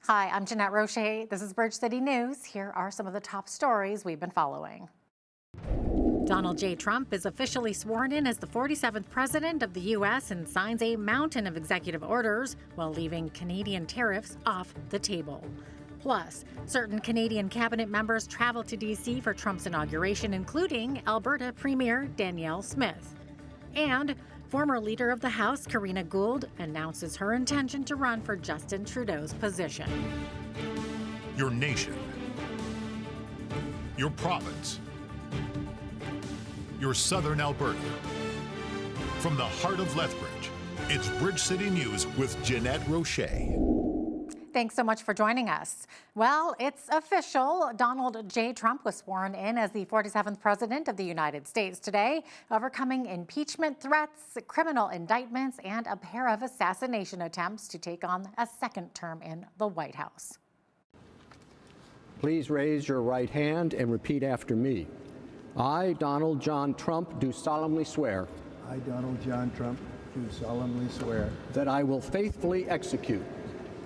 Hi, I'm Jeanette Roche. This is Bridge City News. Here are some of the top stories we've been following. Donald J. Trump is officially sworn in as the 47th president of the U.S. and signs a mountain of executive orders while leaving Canadian tariffs off the table. Plus, certain Canadian cabinet members travel to D.C. for Trump's inauguration, including Alberta Premier Danielle Smith. And former leader of the House, Karina Gould, announces her intention to run for Justin Trudeau's position. Your nation, your province, your southern Alberta. From the heart of Lethbridge, it's Bridge City News with Jeanette Roche. Thanks so much for joining us. Well, it's official. Donald J. Trump was sworn in as the 47th president of the United States today, overcoming impeachment threats, criminal indictments, and a pair of assassination attempts to take on a second term in the White House. Please raise your right hand and repeat after me. I, Donald John Trump, do solemnly swear. I, Donald John Trump, do solemnly swear. That I will faithfully execute.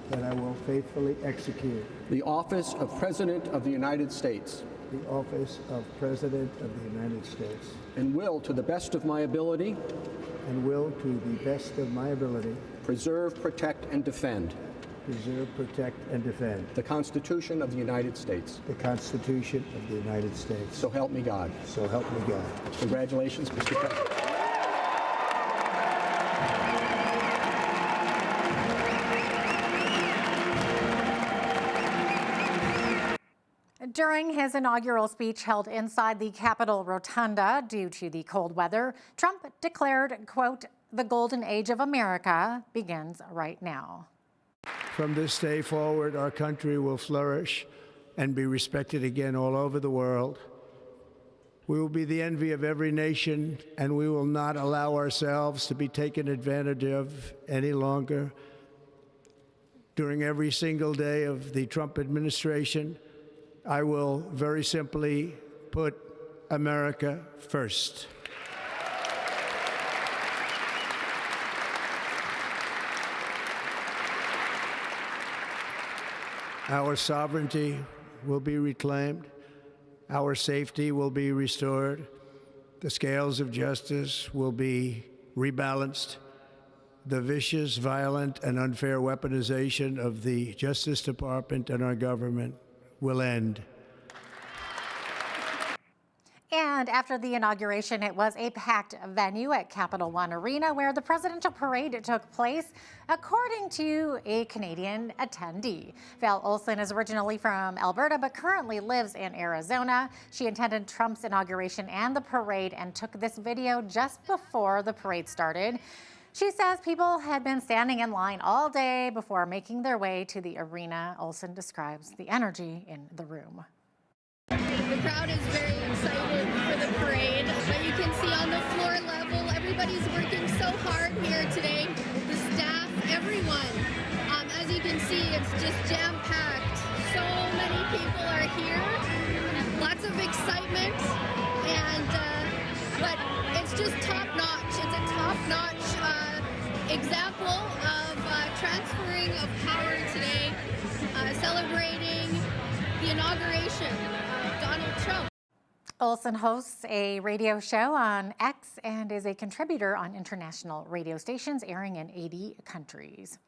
That I will faithfully execute. The office of President of the United States. The office of President of the United States. And will, to the best of my ability. And will, to the best of my ability. Preserve, protect, and defend. Preserve, protect, and defend. The Constitution of the United States. The Constitution of the United States. So help me God. So help me God. Congratulations, Mr. President. During his inaugural speech held inside the Capitol Rotunda due to the cold weather, Trump declared, quote, "The golden age of America begins right now." From this day forward, our country will flourish and be respected again all over the world. We will be the envy of every nation, and we will not allow ourselves to be taken advantage of any longer. During every single day of the Trump administration, I will very simply put America first. Our sovereignty will be reclaimed. Our safety will be restored. The scales of justice will be rebalanced. The vicious, violent, and unfair weaponization of the Justice Department and our government will end. And after the inauguration, it was a packed venue at Capital One Arena where the presidential parade took place, according to a Canadian attendee. Val Olson is originally from Alberta but currently lives in Arizona. She attended Trump's inauguration and the parade and took this video just before the parade started. She says people had been standing in line all day before making their way to the arena. Olson describes the energy in the room. The crowd is very excited for the parade, but you can see on the floor level, everybody's working so hard here today. The staff, everyone. As you can see, it's just jam-packed. So many people are here. Lots of excitement, and but it's just top-notch. It's a top-notch example of transferring of power today, celebrating the inauguration of Donald Trump. Olson hosts a radio show on X and is a contributor on international radio stations airing in 80 countries.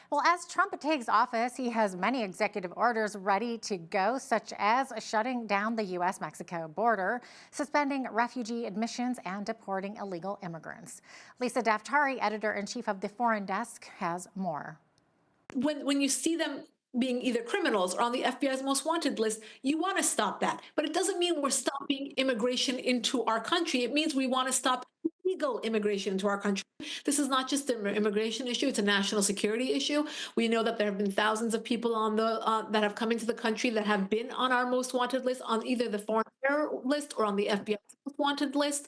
Well, as Trump takes office, he has many executive orders ready to go, such as shutting down the U.S.-Mexico border, suspending refugee admissions, and deporting illegal immigrants. Lisa Daftari, editor-in-chief of the Foreign Desk, has more. When you see them being either criminals or on the FBI's most wanted list, you want to stop that. But it doesn't mean we're stopping immigration into our country. It means we want to stop illegal immigration into our country. This is not just an immigration issue, it's a national security issue. We know that there have been thousands of people on the that have come into the country that have been on our most wanted list, on either the foreign terror list or on the FBI's most wanted list.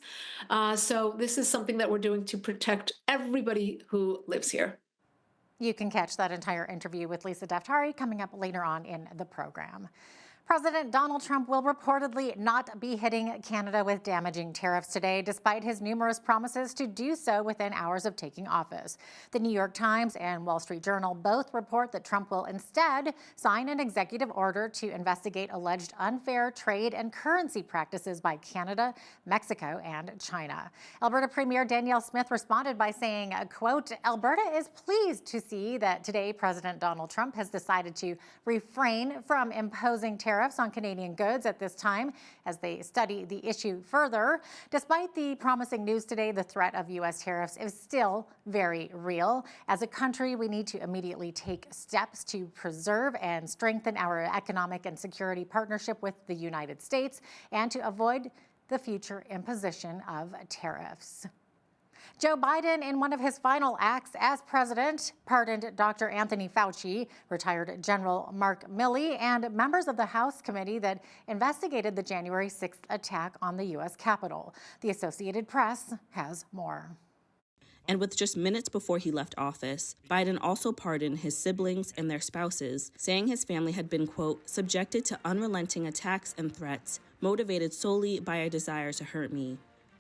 So this is something that we're doing to protect everybody who lives here. You can catch that entire interview with Lisa Daftari coming up later on in the program. President Donald Trump will reportedly not be hitting Canada with damaging tariffs today, despite his numerous promises to do so within hours of taking office. The New York Times and Wall Street Journal both report that Trump will instead sign an executive order to investigate alleged unfair trade and currency practices by Canada, Mexico, and China. Alberta Premier Danielle Smith responded by saying, quote, "Alberta is pleased to see that today President Donald Trump has decided to refrain from imposing tariffs on Canadian goods at this time as they study the issue further. Despite the promising news today, the threat of U.S. tariffs is still very real. As a country, we need to immediately take steps to preserve and strengthen our economic and security partnership with the United States and to avoid the future imposition of tariffs." Joe Biden, in one of his final acts as president, pardoned Dr. Anthony Fauci, retired General Mark Milley, and members of the House committee that investigated the January 6th attack on the U.S. Capitol. The Associated Press has more. And with just minutes before he left office, Biden also pardoned his siblings and their spouses, saying his family had been, quote, "subjected to unrelenting attacks and threats, motivated solely by a desire to hurt me."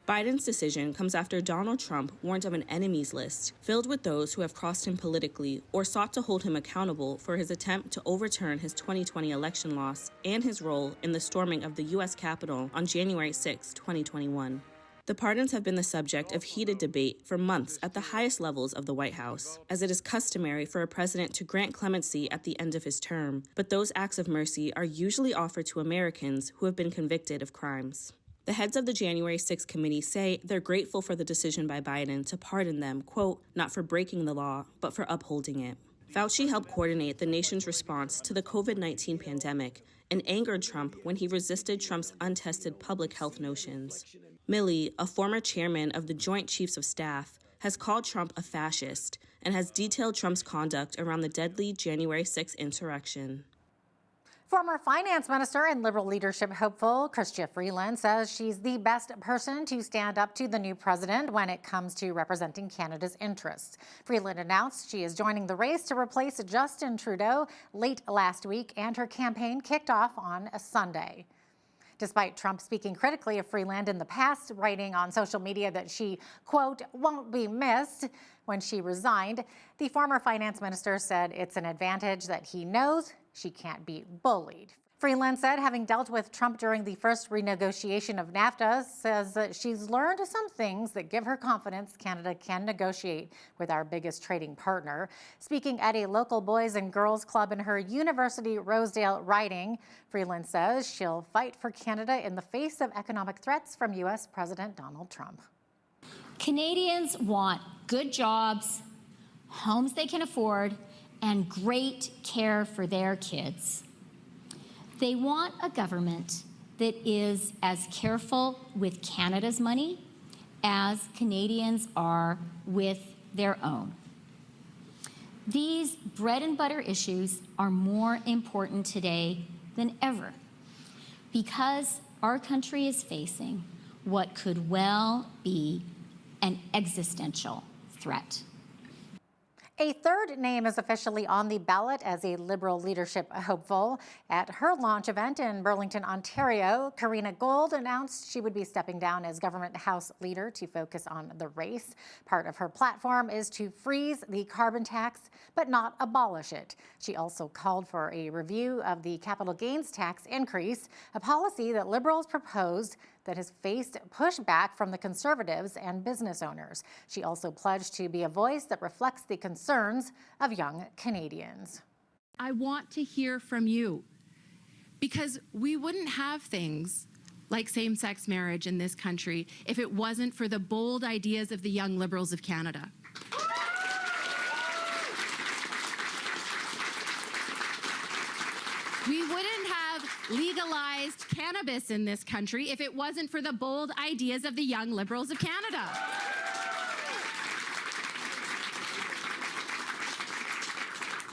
Biden's decision comes after Donald Trump warned of an enemies list filled with those who have crossed him politically or sought to hold him accountable for his attempt to overturn his 2020 election loss and his role in the storming of the U.S. Capitol on January 6, 2021. The pardons have been the subject of heated debate for months at the highest levels of the White House, as it is customary for a president to grant clemency at the end of his term, but those acts of mercy are usually offered to Americans who have been convicted of crimes. The heads of the January 6th committee say they're grateful for the decision by Biden to pardon them, quote, "not for breaking the law, but for upholding it." Fauci helped coordinate the nation's response to the COVID-19 pandemic and angered Trump when he resisted Trump's untested public health notions. Milley, a former chairman of the Joint Chiefs of Staff, has called Trump a fascist and has detailed Trump's conduct around the deadly January 6th insurrection. Former finance minister and Liberal leadership hopeful Chrystia Freeland says she's the best person to stand up to the new president when it comes to representing Canada's interests. Freeland announced she is joining the race to replace Justin Trudeau late last week, and her campaign kicked off on a Sunday. Despite Trump speaking critically of Freeland in the past, writing on social media that she, quote, "won't be missed" when she resigned, the former finance minister said it's an advantage that he knows she can't be bullied. Freeland said, having dealt with Trump during the first renegotiation of NAFTA, says that she's learned some things that give her confidence Canada can negotiate with our biggest trading partner. Speaking at a local boys and girls club in her University Rosedale riding, Freeland says she'll fight for Canada in the face of economic threats from U.S. President Donald Trump. Canadians want good jobs, homes they can afford, and great care for their kids. They want a government that is as careful with Canada's money as Canadians are with their own. These bread and butter issues are more important today than ever because our country is facing what could well be an existential threat. A third name is officially on the ballot as a Liberal leadership hopeful. At her launch event in Burlington, Ontario, Karina Gould announced she would be stepping down as government House leader to focus on the race. Part of her platform is to freeze the carbon tax, but not abolish it. She also called for a review of the capital gains tax increase, a policy that Liberals proposed that has faced pushback from the Conservatives and business owners. She also pledged to be a voice that reflects the concerns of young Canadians. I want to hear from you because we wouldn't have things like same-sex marriage in this country if it wasn't for the bold ideas of the young Liberals of Canada. We wouldn't have legalized cannabis in this country if it wasn't for the bold ideas of the young Liberals of Canada.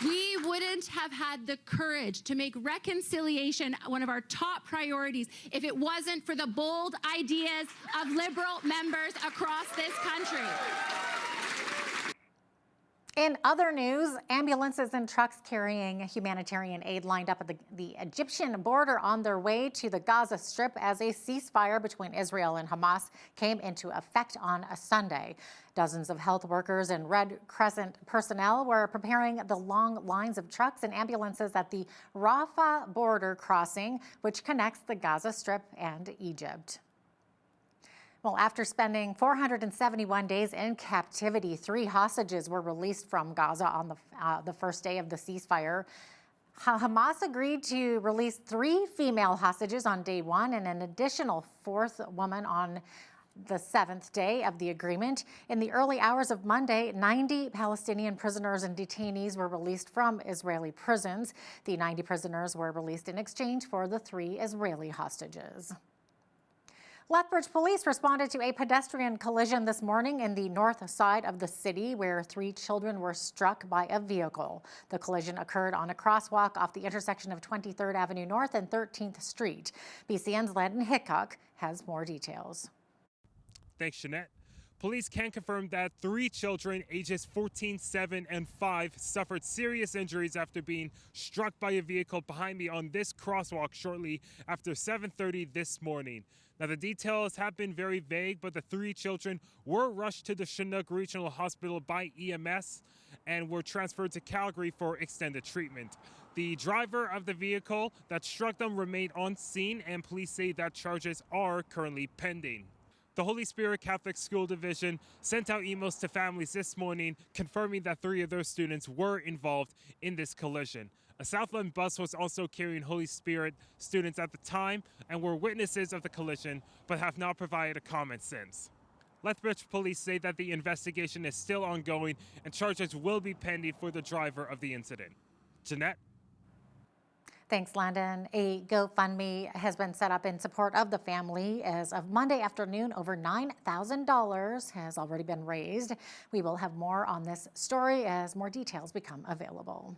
We wouldn't have had the courage to make reconciliation one of our top priorities if it wasn't for the bold ideas of Liberal members across this country. In other news, ambulances and trucks carrying humanitarian aid lined up at the Egyptian border on their way to the Gaza Strip as a ceasefire between Israel and Hamas came into effect on a Sunday. Dozens of health workers and Red Crescent personnel were preparing the long lines of trucks and ambulances at the Rafah border crossing, which connects the Gaza Strip and Egypt. Well, after spending 471 days in captivity, 3 hostages were released from Gaza on the first day of the ceasefire. Hamas agreed to release 3 female hostages on day 1 and an additional 4th woman on the 7th day of the agreement. In the early hours of Monday, 90 Palestinian prisoners and detainees were released from Israeli prisons. The 90 prisoners were released in exchange for the 3 Israeli hostages. Lethbridge police responded to a pedestrian collision this morning in the north side of the city where 3 children were struck by a vehicle. The collision occurred on a crosswalk off the intersection of 23rd Avenue North and 13th Street. BCN's Landon Hickok has more details. Thanks, Jeanette. Police can confirm that 3 children ages 14, 7, and 5 suffered serious injuries after being struck by a vehicle behind me on this crosswalk shortly after 7:30 this morning. Now, the details have been very vague, but the 3 children were rushed to the Chinook Regional Hospital by EMS and were transferred to Calgary for extended treatment. The driver of the vehicle that struck them remained on scene, and police say that charges are currently pending. The Holy Spirit Catholic School Division sent out emails to families this morning confirming that 3 of their students were involved in this collision. A Southland bus was also carrying Holy Spirit students at the time and were witnesses of the collision, but have not provided a comment since. Lethbridge police say that the investigation is still ongoing and charges will be pending for the driver of the incident. Jeanette? Thanks, Landon. A GoFundMe has been set up in support of the family. As of Monday afternoon, over $9,000 has already been raised. We will have more on this story as more details become available.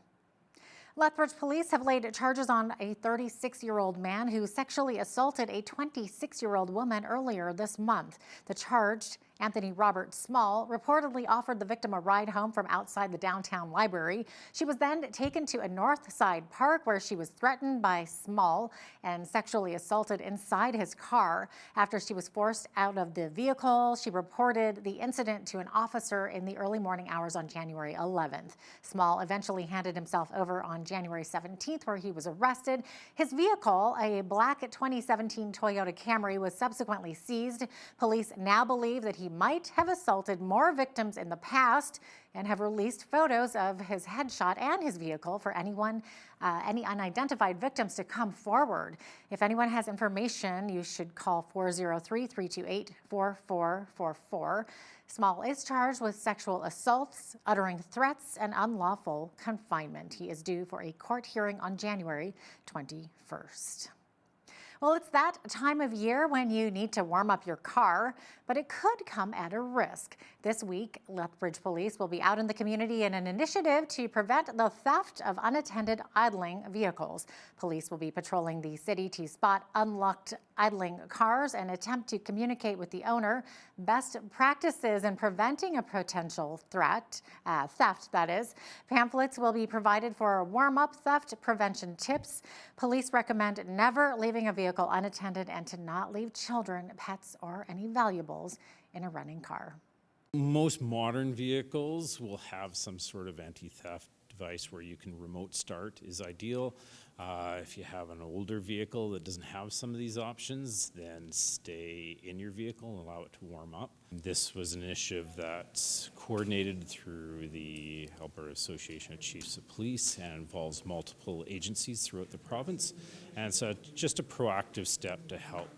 Lethbridge police have laid charges on a 36-year-old man who sexually assaulted a 26-year-old woman earlier this month. The charged, Anthony Robert Small, reportedly offered the victim a ride home from outside the downtown library. She was then taken to a north side park where she was threatened by Small and sexually assaulted inside his car. After she was forced out of the vehicle, she reported the incident to an officer in the early morning hours on January 11th. Small eventually handed himself over on January 17th, where he was arrested. His vehicle, a black 2017 Toyota Camry, was subsequently seized. Police now believe that he might have assaulted more victims in the past and have released photos of his headshot and his vehicle for any unidentified victims to come forward. If anyone has information, you should call 403-328-4444. Small is charged with sexual assaults, uttering threats, and unlawful confinement. He is due for a court hearing on January 21st. Well, it's that time of year when you need to warm up your car, but it could come at a risk. This week, Lethbridge police will be out in the community in an initiative to prevent the theft of unattended idling vehicles. Police will be patrolling the city to spot unlocked idling cars and attempt to communicate with the owner best practices in preventing a potential theft, that is. Pamphlets will be provided for warm-up theft prevention tips. Police recommend never leaving a vehicle unattended and to not leave children, pets, or any valuables in a running car. Most modern vehicles will have some sort of anti-theft device where you can remote start is ideal. If you have an older vehicle that doesn't have some of these options, then stay in your vehicle and allow it to warm up. This was an initiative that's coordinated through the Alberta Association of Chiefs of Police and involves multiple agencies throughout the province. And so just a proactive step to help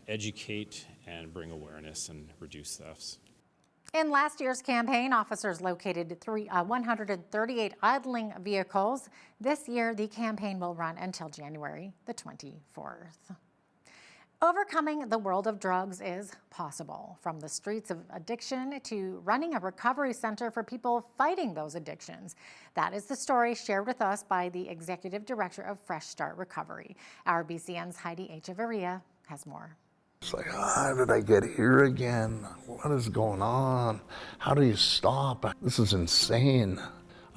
educate and bring awareness and reduce thefts. In last year's campaign, officers located 138 idling vehicles. This year, the campaign will run until January the 24th. Overcoming the world of drugs is possible, from the streets of addiction to running a recovery center for people fighting those addictions. That is the story shared with us by the Executive Director of Fresh Start Recovery. Our BCN's Heidi Echeverria has more. It's like, how did I get here again? What is going on? How do you stop? This is insane.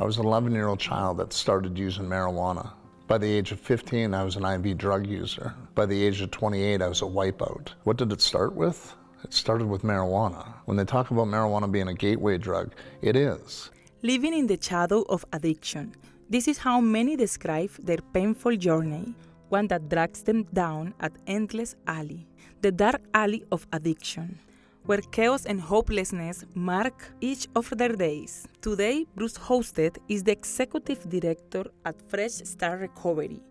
I was an 11-year-old child that started using marijuana. By the age of 15, I was an IV drug user. By the age of 28, I was a wipeout. What did it start with? It started with marijuana. When they talk about marijuana being a gateway drug, it is. Living in the shadow of addiction. This is how many describe their painful journey, one that drags them down an endless alley, the dark alley of addiction, where chaos and hopelessness mark each of their days. Today, Bruce Hosted is the executive director at Fresh Start Recovery,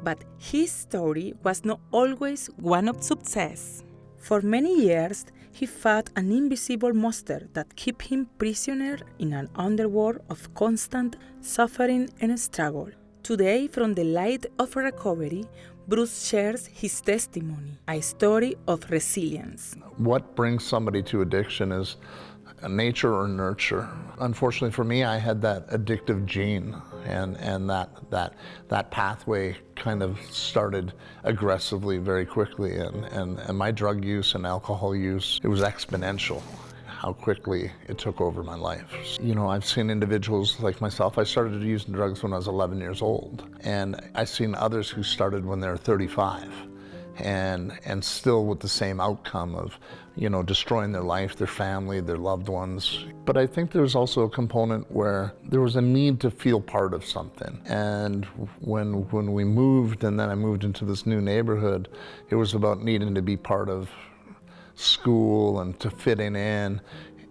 but his story was not always one of success. For many years, he fought an invisible monster that kept him prisoner in an underworld of constant suffering and struggle. Today, from the light of recovery, Bruce shares his testimony, a story of resilience. What brings somebody to addiction is nature or nurture. Unfortunately for me, I had that addictive gene, and that pathway kind of started aggressively very quickly, and my drug use and alcohol use, it was exponential how quickly it took over my life. You know, I've seen individuals like myself, I started using drugs when I was 11 years old, and I've seen others who started when they were 35. And still with the same outcome of, you know, destroying their life, their family, their loved ones. But I think there's also a component where there was a need to feel part of something. And when we moved, and then I moved into this new neighborhood, it was about needing to be part of school and to fitting in.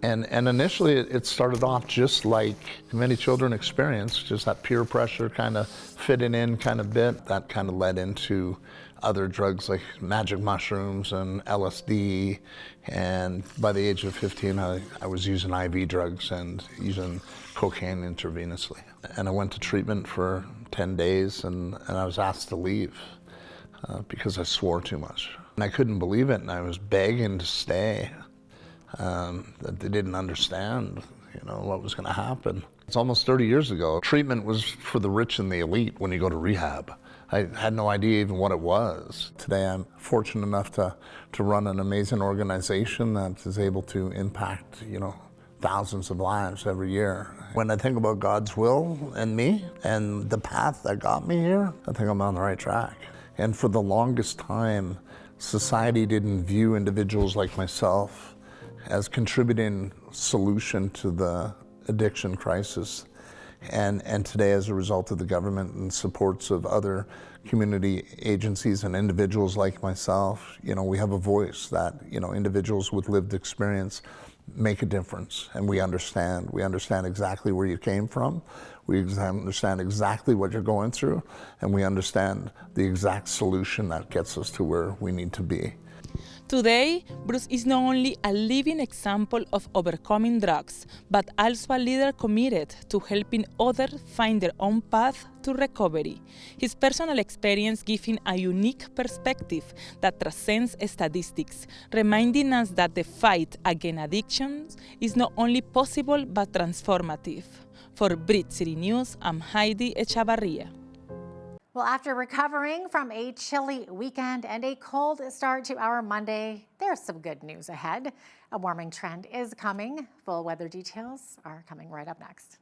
And initially it started off just like many children experience, just that peer pressure kind of fitting in kind of bit. That kind of led into other drugs like magic mushrooms and LSD. And by the age of 15, I was using IV drugs and using cocaine intravenously. And I went to treatment for 10 days and I was asked to leave because I swore too much. And I couldn't believe it, and I was begging to stay. That they didn't understand, you know, what was going to happen. It's almost 30 years ago. Treatment was for the rich and the elite when you go to rehab. I had no idea even what it was. Today I'm fortunate enough to run an amazing organization that is able to impact, you know, thousands of lives every year. When I think about God's will and me and the path that got me here, I think I'm on the right track. And for the longest time, society didn't view individuals like myself as contributing solution to the addiction crisis. And today, as a result of the government and supports of other community agencies and individuals like myself, you know, we have a voice that, you know, individuals with lived experience make a difference, and we understand. We understand exactly where you came from. We understand exactly what you're going through, and we understand the exact solution that gets us to where we need to be. Today, Bruce is not only a living example of overcoming drugs, but also a leader committed to helping others find their own path to recovery. His personal experience gives him a unique perspective that transcends statistics, reminding us that the fight against addictions is not only possible but transformative. For Bridge City News, I'm Heidi Echavarria. Well, after recovering from a chilly weekend and a cold start to our Monday, there's some good news ahead. A warming trend is coming. Full weather details are coming right up next.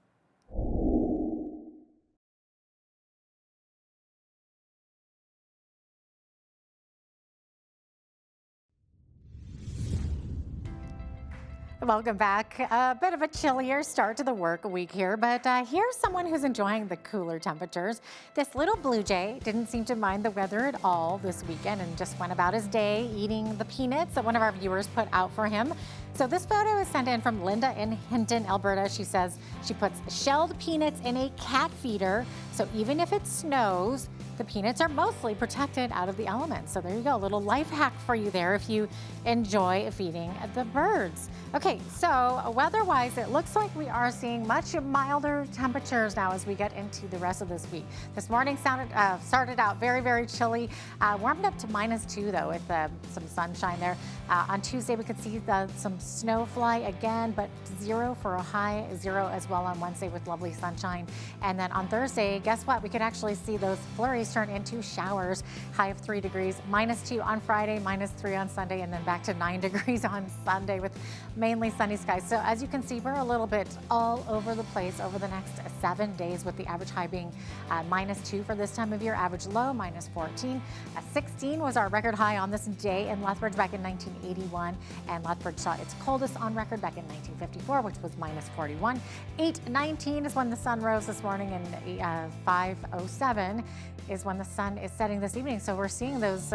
Welcome back. A bit of a chillier start to the work week here, but here's someone who's enjoying the cooler temperatures. This little blue jay didn't seem to mind the weather at all this weekend and just went about his day eating the peanuts that one of our viewers put out for him. So this photo is sent in from Linda in Hinton, Alberta. She says she puts shelled peanuts in a cat feeder, so even if it snows, the peanuts are mostly protected out of the elements. So there you go, a little life hack for you there if you enjoy feeding the birds. Okay, so weather-wise, it looks like we are seeing much milder temperatures now as we get into the rest of this week. This morning started out very, very chilly, warmed up to -2 though with some sunshine there. On Tuesday, we could see some snow fly again, but 0 for a high, 0 as well on Wednesday with lovely sunshine. And then on Thursday, guess what? We could actually see those flurries turn into showers. High of 3 degrees, -2 on Friday, -3 on Sunday, and then back to 9 degrees on Sunday with mainly sunny skies. So as you can see, we're a little bit all over the place over the next 7 days, with the average high being -2 for this time of year, average low -14. 16 was our record high on this day in Lethbridge back in 1981, and Lethbridge saw its coldest on record back in 1954, which was -41. 8:19 is when the sun rose this morning, and 5:07 is when the sun is setting this evening. So we're seeing those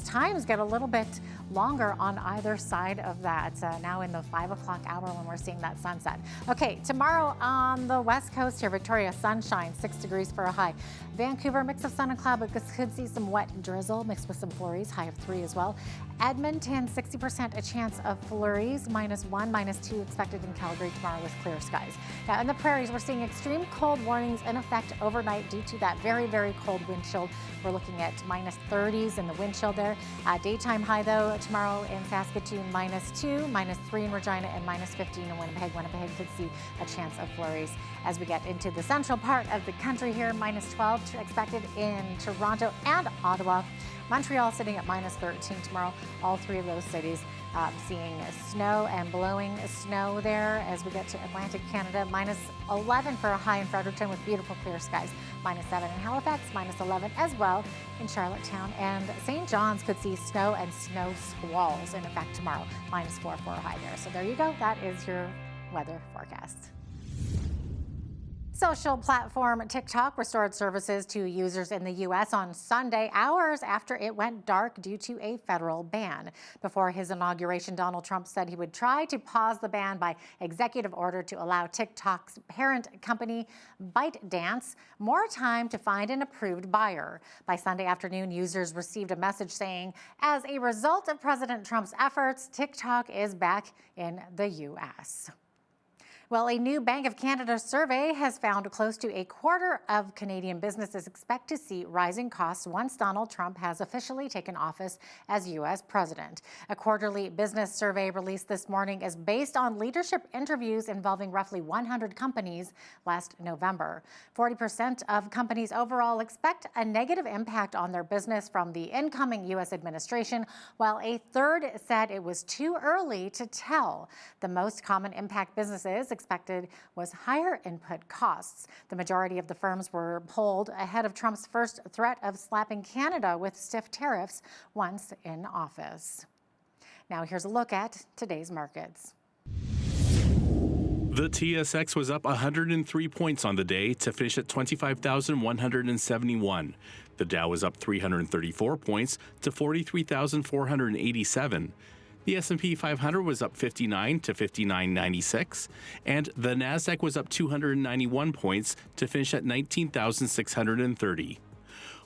times get a little bit longer on either side of that. Now in the 5 o'clock hour when we're seeing that sunset. Okay, tomorrow on the west coast here, Victoria, sunshine, 6 degrees for a high. Vancouver, mix of sun and cloud, but could see some wet drizzle mixed with some flurries, high of 3 as well. Edmonton, 60% a chance of flurries, -1, -2 expected in Calgary tomorrow with clear skies. Now in the prairies, we're seeing extreme cold warnings in effect overnight due to that very, very cold wind chill. We're looking at -30s in the wind chill there. Daytime high though tomorrow in Saskatoon, -2, -3 in Regina, and -15 in Winnipeg. Winnipeg could see a chance of flurries. As we get into the central part of the country here, -12 expected in Toronto and Ottawa. Montreal sitting at -13 tomorrow. All 3 of those cities seeing snow and blowing snow there. As we get to Atlantic Canada, -11 for a high in Fredericton with beautiful clear skies. -7 in Halifax, -11 as well in Charlottetown. And St. John's could see snow and snow squalls in effect tomorrow. -4 for a high there. So there you go. That is your weather forecast. Social platform TikTok restored services to users in the U.S. on Sunday, hours after it went dark due to a federal ban. Before his inauguration, Donald Trump said he would try to pause the ban by executive order to allow TikTok's parent company, ByteDance, more time to find an approved buyer. By Sunday afternoon, users received a message saying, as a result of President Trump's efforts, TikTok is back in the U.S. Well, a new Bank of Canada survey has found close to a quarter of Canadian businesses expect to see rising costs once Donald Trump has officially taken office as U.S. president. A quarterly business survey released this morning is based on leadership interviews involving roughly 100 companies last November. 40% of companies overall expect a negative impact on their business from the incoming U.S. administration, while a third said it was too early to tell. The most common impact businesses expected was higher input costs. The majority of the firms were polled ahead of Trump's first threat of slapping Canada with stiff tariffs once in office. Now here's a look at today's markets. The TSX was up 103 points on the day to finish at 25,171. The Dow was up 334 points to 43,487. The S&P 500 was up 59 to 59.96, and the Nasdaq was up 291 points to finish at 19,630.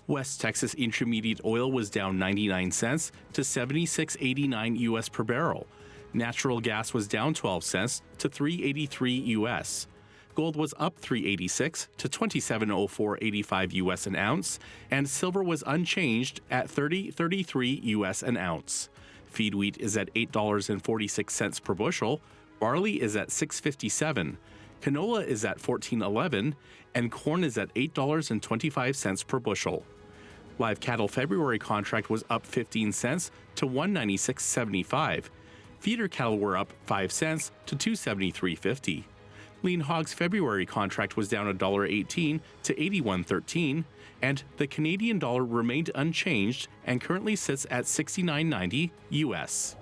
West Texas Intermediate oil was down 99 cents to 76.89 US per barrel. Natural gas was down 12 cents to 3.83 US. Gold was up 3.86 to 27.0485 US an ounce, and silver was unchanged at 30.33 US an ounce. Feed wheat is at $8.46 per bushel, barley is at $6.57, canola is at $14.11, and corn is at $8.25 per bushel. Live cattle February contract was up 15 cents to $196.75. Feeder cattle were up 5 cents to $273.50. Lean hogs February contract was down $1.18 to $81.13, and the Canadian dollar remained unchanged and currently sits at $69.90 US.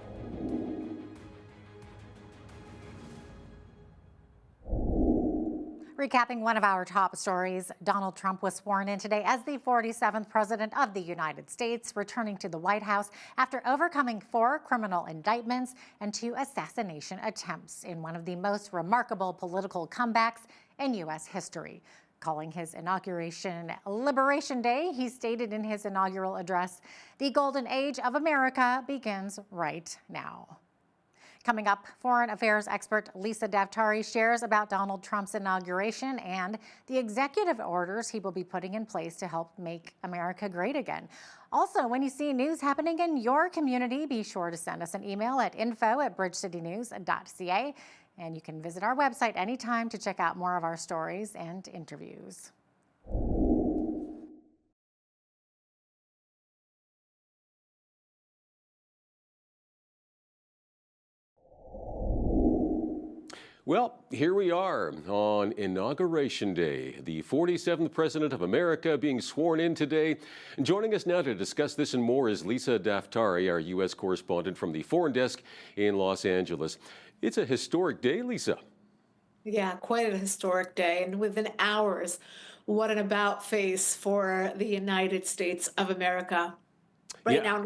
Recapping one of our top stories, Donald Trump was sworn in today as the 47th President of the United States, returning to the White House after overcoming 4 criminal indictments and 2 assassination attempts in one of the most remarkable political comebacks in U.S. history. Calling his inauguration Liberation Day, he stated in his inaugural address, "The golden age of America begins right now." Coming up, foreign affairs expert Lisa Daftari shares about Donald Trump's inauguration and the executive orders he will be putting in place to help make America great again. Also, when you see news happening in your community, be sure to send us an email at info@bridgecitynews.ca. And you can visit our website anytime to check out more of our stories and interviews. Well, here we are on Inauguration Day, the 47th President of America being sworn in today. And joining us now to discuss this and more is Lisa Daftari, our U.S. correspondent from the Foreign Desk in Los Angeles. It's a historic day, Lisa. Yeah, quite a historic day. And within hours, what an about face for the United States of America. Right now,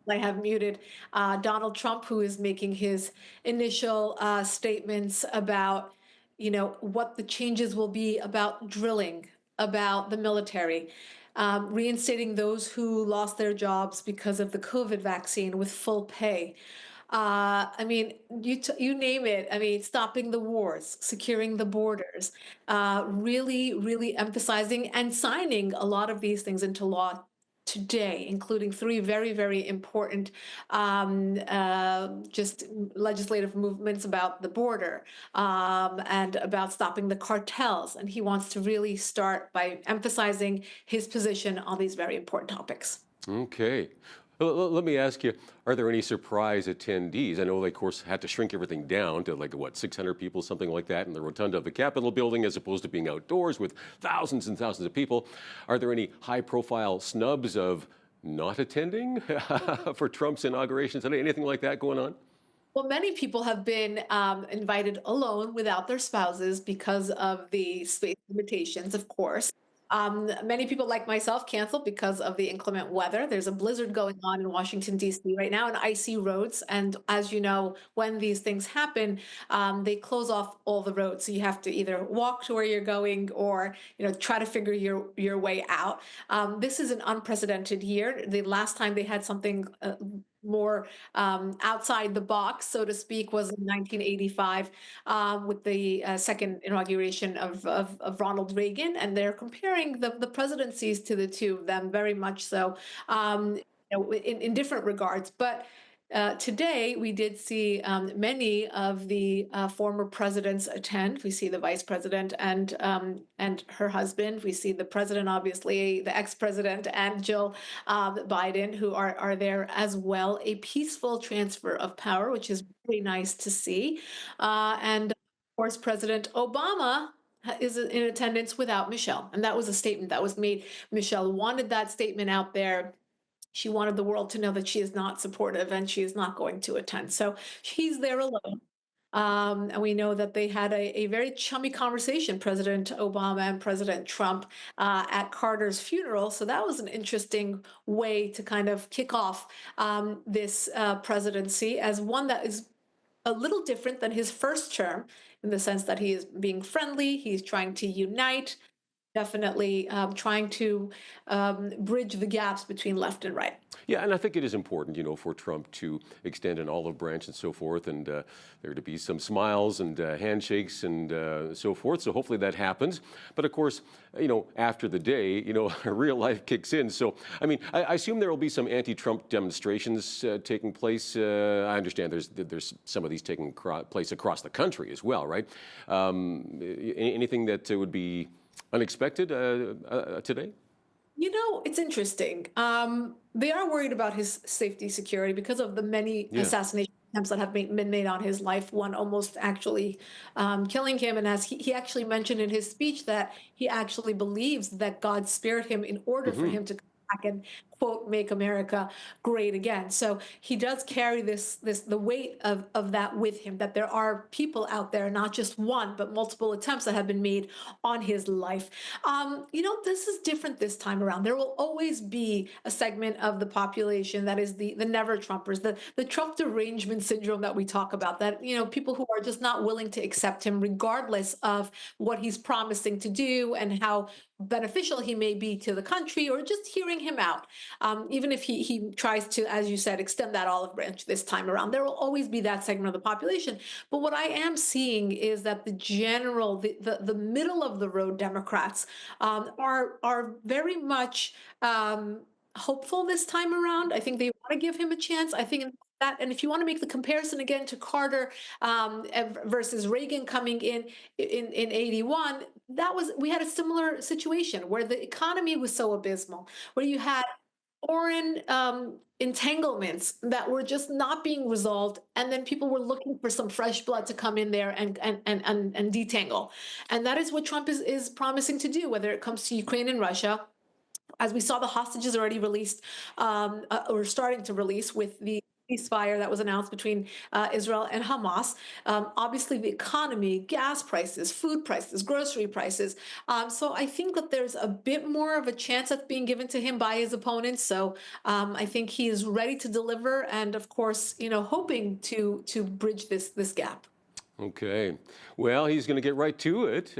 I have muted Donald Trump, who is making his initial statements about, what the changes will be about drilling, about the military, reinstating those who lost their jobs because of the COVID vaccine with full pay. You name it. Stopping the wars, securing the borders, really, really emphasizing and signing a lot of these things into law today, including three very, very important just legislative movements about the border and about stopping the cartels. And he wants to really start by emphasizing his position on these very important topics. Okay. Let me ask you, are there any surprise attendees? I know they, of course, had to shrink everything down to 600 people, something like that, in the rotunda of the Capitol building, as opposed to being outdoors with thousands and thousands of people. Are there any high-profile snubs of not attending for Trump's inauguration today? Anything like that going on? Well, many people have been invited alone without their spouses because of the space limitations, of course. Many people like myself canceled because of the inclement weather. There's a blizzard going on in Washington, D.C. right now and icy roads. And as you know, when these things happen, they close off all the roads. So you have to either walk to where you're going or, try to figure your way out. This is an unprecedented year. The last time they had something more outside the box, so to speak, was in 1985 with the second inauguration of Ronald Reagan. And they're comparing the presidencies to the two of them very much so in different regards. But today, we did see many of the former presidents attend. We see the vice president and her husband. We see the president, obviously, the ex-president, and Jill Biden, who are there as well. A peaceful transfer of power, which is really nice to see. And of course, President Obama is in attendance without Michelle. And that was a statement that was made. Michelle wanted that statement out there. She wanted the world to know that she is not supportive and she is not going to attend. So she's there alone. And we know that they had a very chummy conversation, President Obama and President Trump, at Carter's funeral. So that was an interesting way to kind of kick off this presidency as one that is a little different than his first term, in the sense that he is being friendly, he's trying to unite, definitely trying to bridge the gaps between left and right. Yeah, and I think it is important, for Trump to extend an olive branch and so forth, and there to be some smiles and handshakes and so forth. So hopefully that happens. But of course, after the day, real life kicks in. So, I assume there will be some anti-Trump demonstrations taking place. I understand there's some of these taking place across the country as well, right? Anything that would be unexpected today? It's interesting. They are worried about his safety, security, because of the many assassination attempts that have been made on his life, one almost actually killing him. And as he actually mentioned in his speech, that he actually believes that God spared him in order for him to come back and, quote, make America great again. So he does carry the weight of that with him, that there are people out there, not just one, but multiple attempts that have been made on his life. This is different this time around. There will always be a segment of the population that is the never Trumpers, the Trump derangement syndrome that we talk about, that, people who are just not willing to accept him regardless of what he's promising to do and how beneficial he may be to the country, or just hearing him out. Even if he tries to, as you said, extend that olive branch this time around, there will always be that segment of the population. But what I am seeing is that the middle of the road Democrats are very much hopeful this time around. I think they want to give him a chance. I think that, and if you want to make the comparison again to Carter versus Reagan coming in 81, we had a similar situation where the economy was so abysmal, where you had foreign entanglements that were just not being resolved, and then people were looking for some fresh blood to come in there and detangle. And that is what Trump is promising to do, whether it comes to Ukraine and Russia. As we saw, the hostages already released, or starting to release, with the ceasefire that was announced between Israel and Hamas. Obviously, the economy, gas prices, food prices, grocery prices. So I think that there's a bit more of a chance that's being given to him by his opponents. So I think he is ready to deliver, and of course, hoping to bridge this gap. Okay. Well, he's going to get right to it.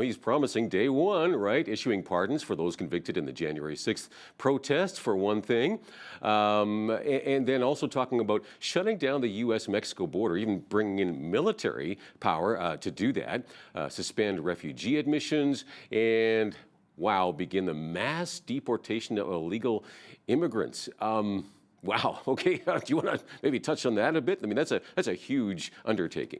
He's promising day one, right? Issuing pardons for those convicted in the January 6th protests, for one thing. And then also talking about shutting down the U.S.-Mexico border, even bringing in military power to do that, suspend refugee admissions, and, wow, begin the mass deportation of illegal immigrants. Wow. Okay. Do you want to maybe touch on that a bit? I mean, that's a huge undertaking.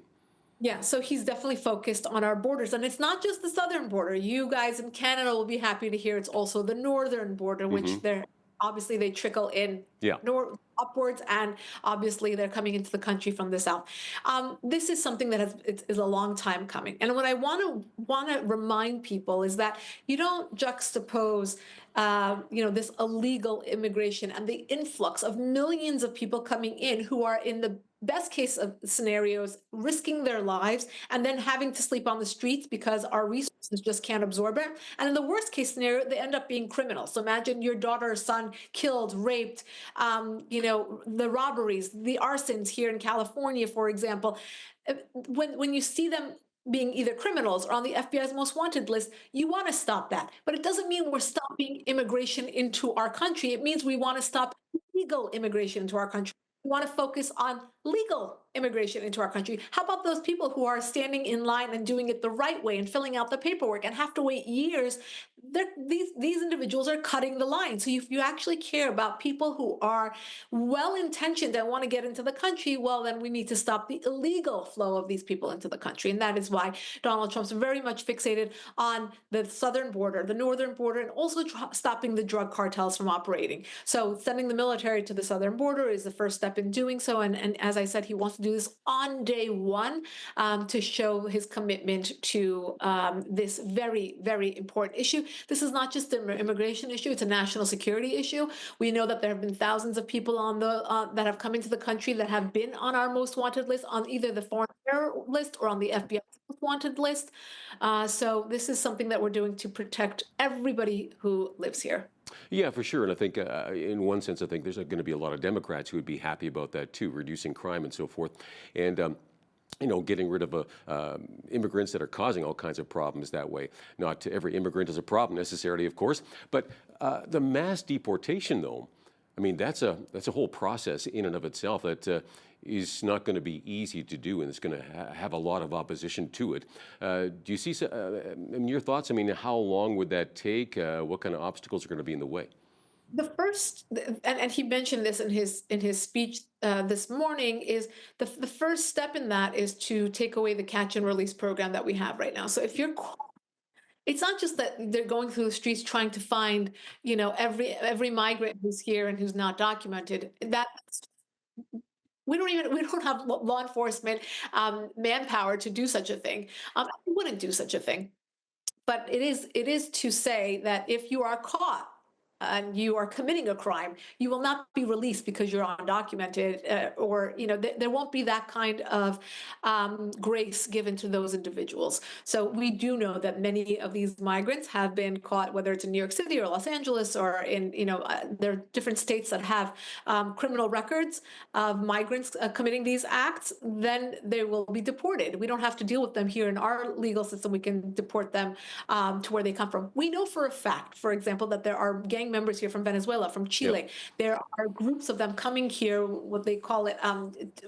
Yeah, so he's definitely focused on our borders. And it's not just the southern border. You guys in Canada will be happy to hear it's also the northern border, which obviously they trickle in upwards, and obviously they're coming into the country from the south. This is something that is a long time coming. And what I want to remind people is that you don't juxtapose this illegal immigration and the influx of millions of people coming in who are, in the best case of scenarios, risking their lives and then having to sleep on the streets because our resources just can't absorb it. And in the worst case scenario, they end up being criminals. So imagine your daughter or son killed, raped, the robberies, the arsons here in California, for example. When you see them being either criminals or on the FBI's most wanted list, you want to stop that. But it doesn't mean we're stopping immigration into our country. It means we want to stop illegal immigration into our country. We want to focus on legal immigration into our country. How about those people who are standing in line and doing it the right way and filling out the paperwork and have to wait years? These individuals are cutting the line. So if you actually care about people who are well-intentioned and want to get into the country, well, then we need to stop the illegal flow of these people into the country. And that is why Donald Trump's very much fixated on the southern border, the northern border, and also stopping the drug cartels from operating. So sending the military to the southern border is the first step in doing so. And as I said, he wants to do this on day one to show his commitment to this very, very important issue. This is not just an immigration issue, it's a national security issue. We know that there have been thousands of people on that have come into the country that have been on our most wanted list, on either the foreign terror list or on the FBI's most wanted list. So this is something that we're doing to protect everybody who lives here. Yeah, for sure. And I think in one sense, I think there's going to be a lot of Democrats who would be happy about that too, reducing crime and so forth. And getting rid of immigrants that are causing all kinds of problems that way. Not every immigrant is a problem necessarily, of course, but the mass deportation, though, I mean, that's a whole process in and of itself that is not going to be easy to do, and it's going to have a lot of opposition to it. Do you see, your thoughts? I mean, how long would that take? What kind of obstacles are going to be in the way? The first, and he mentioned this in his speech this morning, is the first step in that is to take away the catch and release program that we have right now. So if you're, it's not just that they're going through the streets trying to find, every migrant who's here and who's not documented. We don't have law enforcement manpower to do such a thing. We wouldn't do such a thing, but it is to say that if you are caught and you are committing a crime, you will not be released because you're undocumented, or there won't be that kind of grace given to those individuals. So we do know that many of these migrants have been caught, whether it's in New York City or Los Angeles, or in there are different states that have criminal records of migrants committing these acts. Then they will be deported. We don't have to deal with them here in our legal system. We can deport them to where they come from. We know for a fact, for example, that there are gang members here from Venezuela, from Chile. Yep. There are groups of them coming here, what they call it,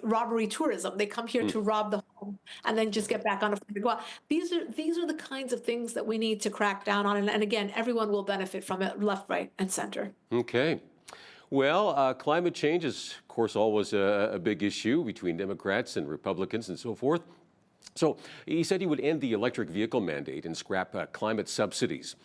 robbery tourism. They come here to rob the home and then just get back on a flight to go out. These are the kinds of things that we need to crack down on. And again, everyone will benefit from it, left, right, and center. Okay. Well, climate change is, of course, always a big issue between Democrats and Republicans and so forth. So he said he would end the electric vehicle mandate and scrap climate subsidies.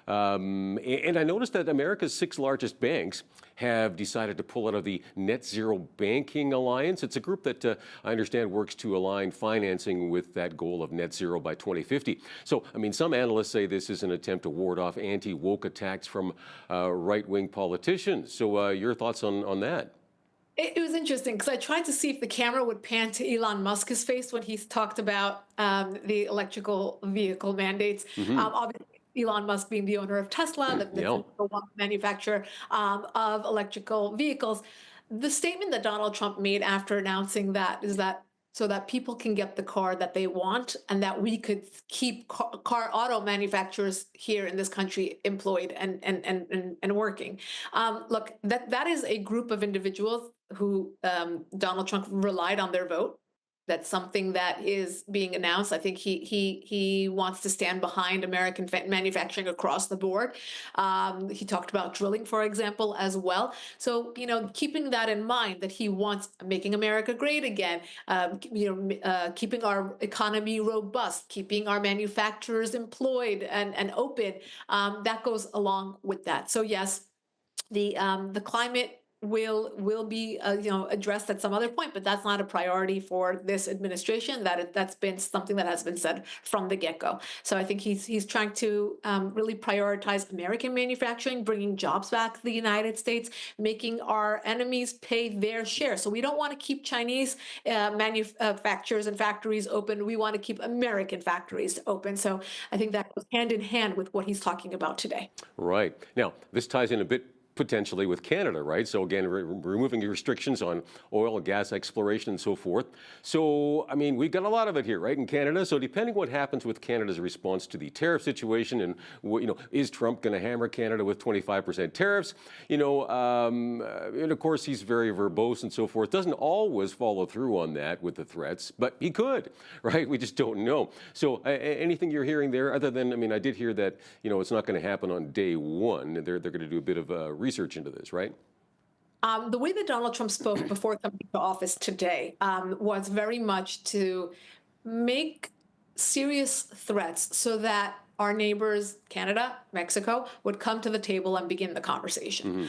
And I noticed that America's 6 largest banks have decided to pull out of the Net Zero Banking Alliance. It's a group that I understand works to align financing with that goal of net zero by 2050. So, I mean, some analysts say this is an attempt to ward off anti-woke attacks from right-wing politicians. So your thoughts on that? It was interesting because I tried to see if the camera would pan to Elon Musk's face when he's talked about the electrical vehicle mandates. Obviously, Elon Musk being the owner of Tesla, the one manufacturer of electrical vehicles. The statement that Donald Trump made after announcing that is that so that people can get the car that they want and that we could keep auto manufacturers here in this country employed and working. Look, that is a group of individuals who Donald Trump relied on their vote. That's something that is being announced. I think he wants to stand behind American manufacturing across the board. He talked about drilling, for example, as well. So, keeping that in mind, that he wants making America great again, keeping our economy robust, keeping our manufacturers employed and open, that goes along with that. So yes, the climate will be addressed at some other point, but that's not a priority for this administration. That's been something that has been said from the get-go. So I think he's trying to really prioritize American manufacturing, bringing jobs back to the United States, making our enemies pay their share. So we don't want to keep Chinese manufacturers and factories open. We want to keep American factories open. So I think that goes hand in hand with what he's talking about today. Right. Now, this ties in a bit potentially with Canada, right? So again, removing the restrictions on oil and gas exploration and so forth. So, I mean, we've got a lot of it here, right, in Canada. So depending what happens with Canada's response to the tariff situation and, is Trump going to hammer Canada with 25% tariffs? And of course, he's very verbose and so forth. Doesn't always follow through on that with the threats, but he could, right? We just don't know. So anything you're hearing there other than, I mean, I did hear that, it's not going to happen on day one. They're going to do a bit of research into this, right? The way that Donald Trump spoke before coming to office today was very much to make serious threats so that our neighbors, Canada, Mexico, would come to the table and begin the conversation.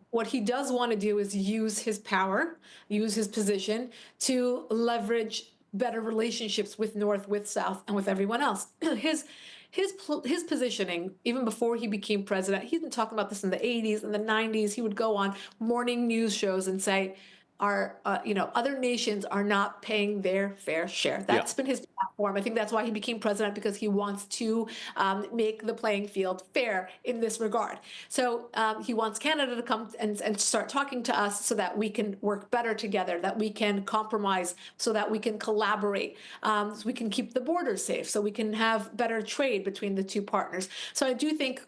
What he does want to do is use his power, use his position to leverage better relationships with North, with South, and with everyone else. His positioning, even before he became president, he's been talking about this in the 80s and the 90s. He would go on morning news shows and say, other nations are not paying their fair share. That's been his platform. I think that's why he became president, because he wants to make the playing field fair in this regard. So he wants Canada to come and start talking to us so that we can work better together, that we can compromise, so that we can collaborate, so we can keep the border safe, so we can have better trade between the two partners. So I do think,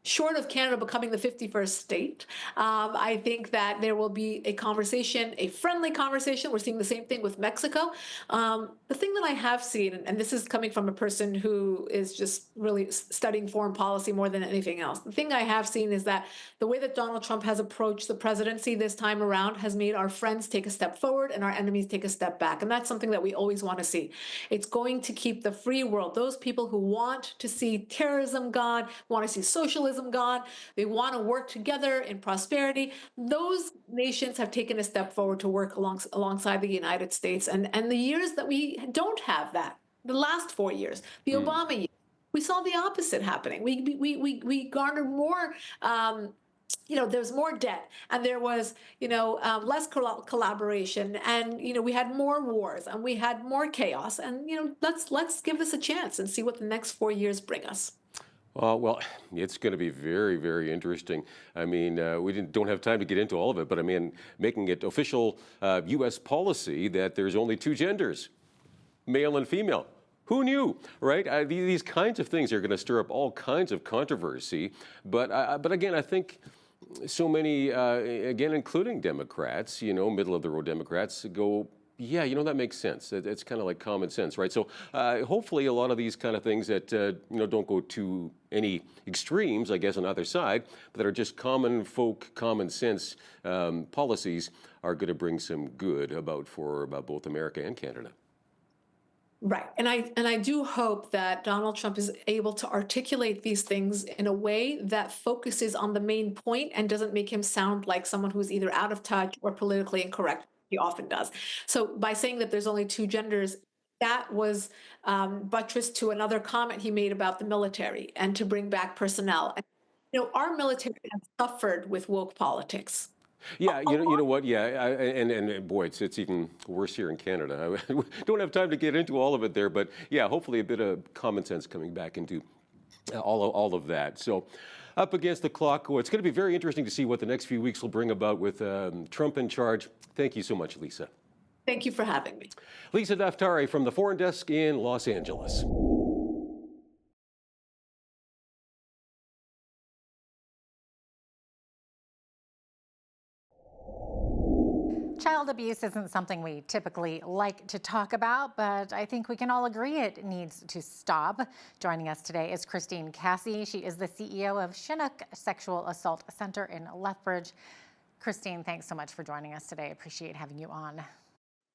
short of Canada becoming the 51st state, I think that there will be a conversation, a friendly conversation. We're seeing the same thing with Mexico. The thing that I have seen, and this is coming from a person who is just really studying foreign policy more than anything else, the thing I have seen is that the way that Donald Trump has approached the presidency this time around has made our friends take a step forward and our enemies take a step back. And that's something that we always want to see. It's going to keep the free world, those people who want to see terrorism gone, want to see socialism gone, they want to work together in prosperity. Those nations have taken a step forward to work alongside the United States. And the years that we don't have that, the last 4 years, the Obama years, we saw the opposite happening. We garnered more there's more debt, and there was, less collaboration, and we had more wars, and we had more chaos, and let's give this a chance and see what the next 4 years bring us. Well, it's going to be very, very interesting. I mean, we don't have time to get into all of it, but I mean, making it official U.S. policy that there's only two genders, male and female. Who knew, right? These kinds of things are going to stir up all kinds of controversy. But again, I think so many, again, including Democrats, middle of the road Democrats, go, yeah, that makes sense. It's kind of like common sense, right? So hopefully a lot of these kind of things that, don't go to any extremes, I guess, on either side, but that are just common folk, common sense policies are going to bring some good about both America and Canada. Right. And I do hope that Donald Trump is able to articulate these things in a way that focuses on the main point and doesn't make him sound like someone who's either out of touch or politically incorrect. He often does. So by saying that there's only two genders, that was buttressed to another comment he made about the military and to bring back personnel. Our military has suffered with woke politics. Yeah, you know what? Yeah, and boy, it's even worse here in Canada. We don't have time to get into all of it there, but yeah, hopefully a bit of common sense coming back into all of that. So up against the clock, it's going to be very interesting to see what the next few weeks will bring about with Trump in charge. Thank you so much, Lisa. Thank you for having me. Lisa Daftari from the Foreign Desk in Los Angeles. Child abuse isn't something we typically like to talk about, but I think we can all agree it needs to stop. Joining us today is Christine Cassie. She is the CEO of Chinook Sexual Assault Center in Lethbridge. Christine, thanks so much for joining us today. I appreciate having you on.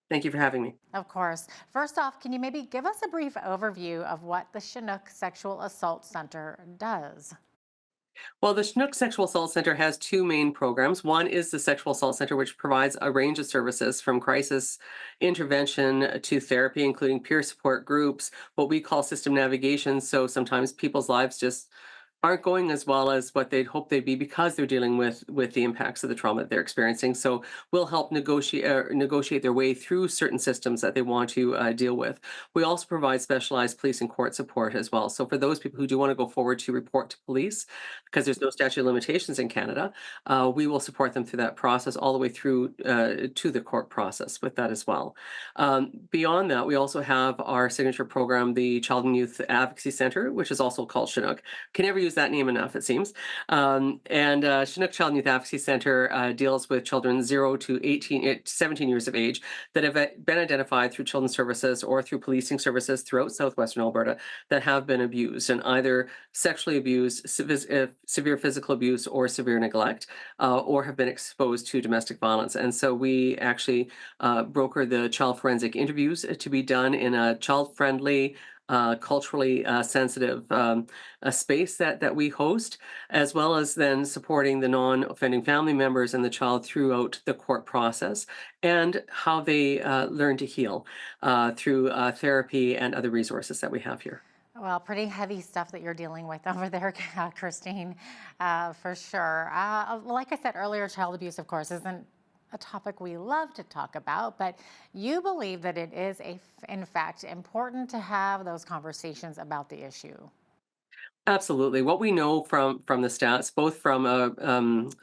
Thank you for having me. Of course. First off, can you maybe give us a brief overview of what the Chinook Sexual Assault Center does? Well, the Chinook Sexual Assault Center has two main programs. One is the Sexual Assault Center, which provides a range of services from crisis intervention to therapy, including peer support groups, what we call system navigation. So sometimes people's lives just aren't going as well as what they'd hope they'd be because they're dealing with the impacts of the trauma that they're experiencing. So we'll help negotiate their way through certain systems that they want to deal with. We also provide specialized police and court support as well. So for those people who do want to go forward to report to police, because there's no statute of limitations in Canada, we will support them through that process all the way through to the court process with that as well. Beyond that, we also have our signature program, the Child and Youth Advocacy Center, which is also called Chinook. Can never use that name enough, it seems. Chinook Child and Youth Advocacy Center deals with children 0 to 17 years of age that have been identified through children's services or through policing services throughout southwestern Alberta that have been abused, and either sexually abused, severe physical abuse, or severe neglect, or have been exposed to domestic violence. And so we actually broker the child forensic interviews to be done in a child-friendly, culturally sensitive space that we host, as well as then supporting the non-offending family members and the child throughout the court process and how they learn to heal through therapy and other resources that we have here. Well, pretty heavy stuff that you're dealing with over there, Christine, for sure. Like I said earlier, child abuse, of course, isn't a topic we love to talk about, but you believe that it is, in fact, important to have those conversations about the issue. Absolutely. What we know from the stats, both from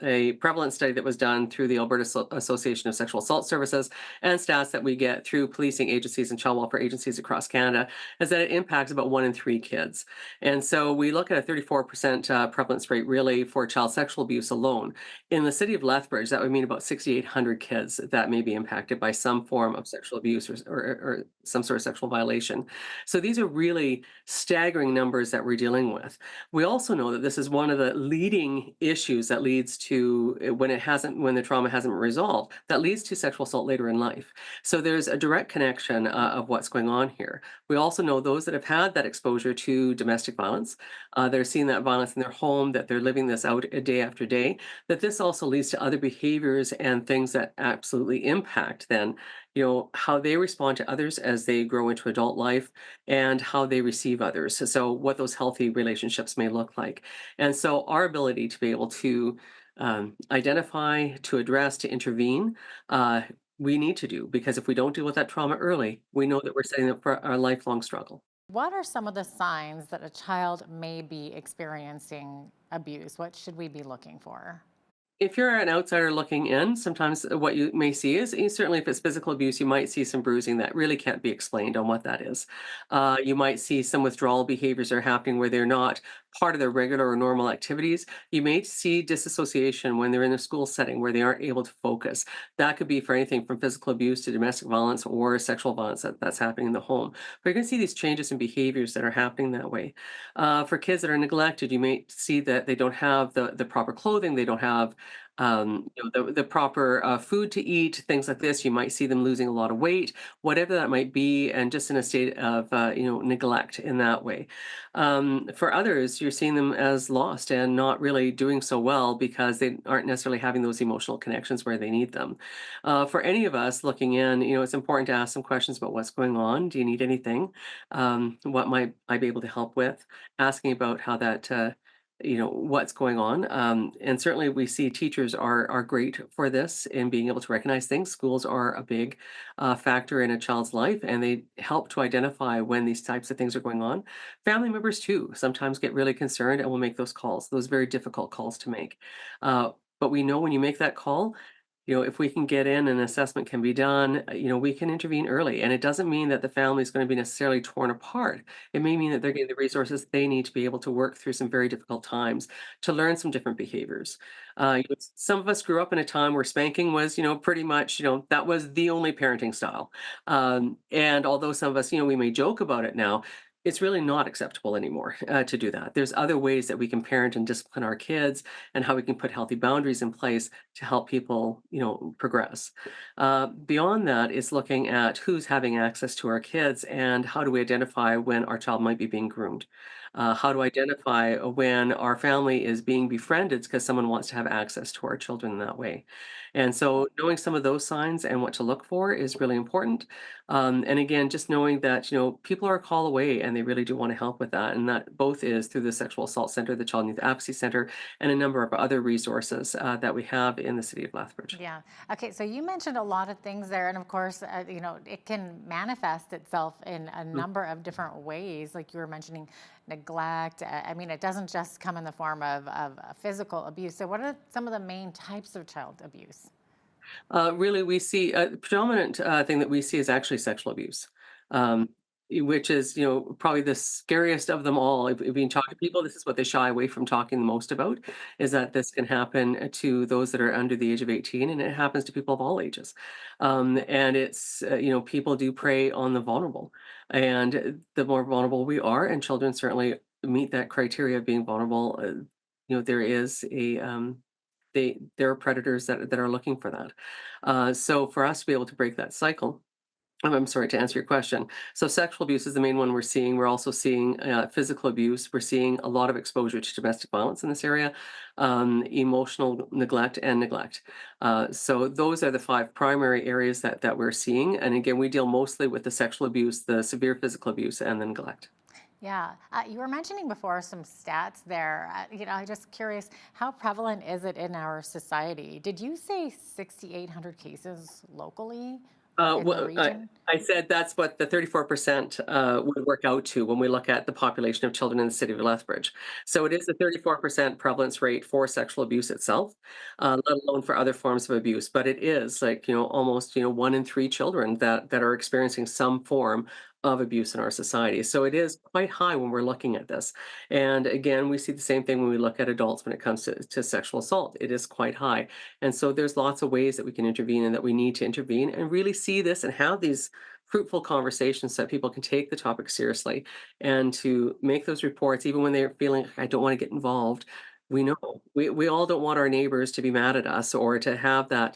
a prevalence study that was done through the Alberta Association of Sexual Assault Services and stats that we get through policing agencies and child welfare agencies across Canada, is that it impacts about 1 in 3 kids. And so we look at a 34% prevalence rate really for child sexual abuse alone. In the city of Lethbridge, that would mean about 6,800 kids that may be impacted by some form of sexual abuse or some sort of sexual violation. So these are really staggering numbers that we're dealing with. We also know that this is one of the leading issues that leads to, when the trauma hasn't been resolved, that leads to sexual assault later in life. So there's a direct connection of what's going on here. We also know those that have had that exposure to domestic violence, they're seeing that violence in their home, that they're living this out day after day, that this also leads to other behaviors and things that absolutely impact then how they respond to others as they grow into adult life and how they receive others. So what those healthy relationships may look like. And so our ability to be able to identify, to address, to intervene, we need to do, because if we don't deal with that trauma early, we know that we're setting up for a lifelong struggle. What are some of the signs that a child may be experiencing abuse? What should we be looking for? If you're an outsider looking in, sometimes what you may see is, certainly if it's physical abuse, you might see some bruising that really can't be explained on what that is. You might see some withdrawal behaviors are happening where they're not part of their regular or normal activities. You may see disassociation when they're in a school setting where they aren't able to focus. That could be for anything from physical abuse to domestic violence or sexual violence that's happening in the home. But you're going to see these changes in behaviors that are happening that way. For kids that are neglected, you may see that they don't have the proper clothing, they don't have the proper food to eat, things like this. You might see them losing a lot of weight, whatever that might be, and just in a state of neglect in that way. For others, you're seeing them as lost and not really doing so well because they aren't necessarily having those emotional connections where they need them. For any of us looking in, it's important to ask some questions about what's going on. Do you need anything? What might I be able to help with? Asking about how that what's going on. And certainly we see teachers are great for this in being able to recognize things. Schools are a big factor in a child's life, and they help to identify when these types of things are going on. Family members too sometimes get really concerned and will make those calls, those very difficult calls to make. But we know when you make that call, if we can get in, an assessment can be done, we can intervene early. And it doesn't mean that the family is going to be necessarily torn apart. It may mean that they're getting the resources they need to be able to work through some very difficult times, to learn some different behaviors. Some of us grew up in a time where spanking was, pretty much, that was the only parenting style. And although some of us, we may joke about it now, it's really not acceptable anymore to do that. There's other ways that we can parent and discipline our kids, and how we can put healthy boundaries in place to help people, progress. Beyond that is looking at who's having access to our kids and how do we identify when our child might be being groomed. How to identify when our family is being befriended because someone wants to have access to our children in that way. And so knowing some of those signs and what to look for is really important. And again, just knowing that, people are a call away and they really do want to help with that. And that both is through the Sexual Assault Center, the Child and Youth Advocacy Center, and a number of other resources that we have in the city of Lethbridge. Yeah. Okay. So you mentioned a lot of things there. And of course, it can manifest itself in a number of different ways. Like you were mentioning neglect. I mean, it doesn't just come in the form of physical abuse. So what are some of the main types of child abuse? Really, we see the predominant thing that we see is actually sexual abuse, um, which is, probably the scariest of them all. If you talk to people, this is what they shy away from talking the most about, is that this can happen to those that are under the age of 18, and it happens to people of all ages. And it's, people do prey on the vulnerable, and the more vulnerable we are, and children certainly meet that criteria of being vulnerable. There is there are predators that are looking for that. So for us to be able to break that cycle, I'm sorry, to answer your question. So sexual abuse is the main one we're seeing. We're also seeing physical abuse. We're seeing a lot of exposure to domestic violence in this area, emotional neglect and neglect. So those are the 5 primary areas that we're seeing. And again, we deal mostly with the sexual abuse, the severe physical abuse, and the neglect. Yeah, you were mentioning before some stats there. I'm just curious, how prevalent is it in our society? Did you say 6,800 cases locally in the region? I said that's what the 34% would work out to when we look at the population of children in the city of Lethbridge. So it is a 34% prevalence rate for sexual abuse itself, let alone for other forms of abuse. But it is like, almost, 1 in 3 children that are experiencing some form of abuse in our society. So it is quite high when we're looking at this. And again, we see the same thing when we look at adults when it comes to sexual assault. It is quite high. And so there's lots of ways that we can intervene and that we need to intervene and really see this and have these fruitful conversations so that people can take the topic seriously and to make those reports, even when they're feeling, I don't want to get involved. We know we all don't want our neighbors to be mad at us or to have that,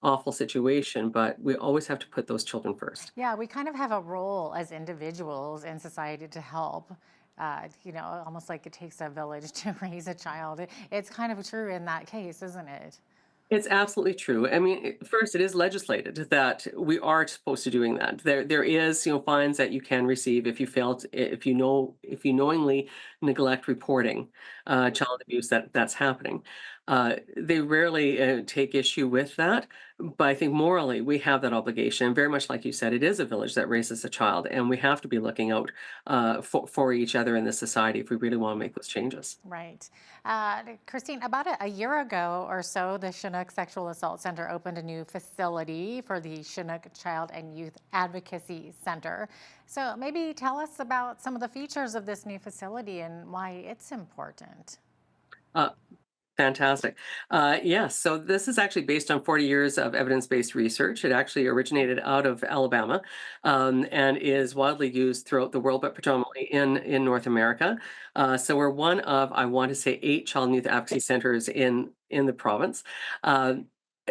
awful situation, but we always have to put those children first. Yeah, we kind of have a role as individuals in society to help. Almost like it takes a village to raise a child. It's kind of true in that case, isn't it? It's absolutely true. I mean, first, it is legislated that we are supposed to doing that. There is, fines that you can receive if you fail to, if you knowingly neglect reporting child abuse that's happening. They rarely take issue with that, but I think morally we have that obligation. And very much like you said, it is a village that raises a child, and we have to be looking out for each other in this society if we really want to make those changes. Right. Christine, about a year ago or so, the Chinook Sexual Assault Center opened a new facility for the Chinook Child and Youth Advocacy Center. So maybe tell us about some of the features of this new facility and why it's important. Uh, Fantastic. Yes, so this is actually based on 40 years of evidence-based research. It actually originated out of Alabama, and is widely used throughout the world, but predominantly in North America. So we're one of, I want to say, 8 child and youth advocacy centers in the province. Uh,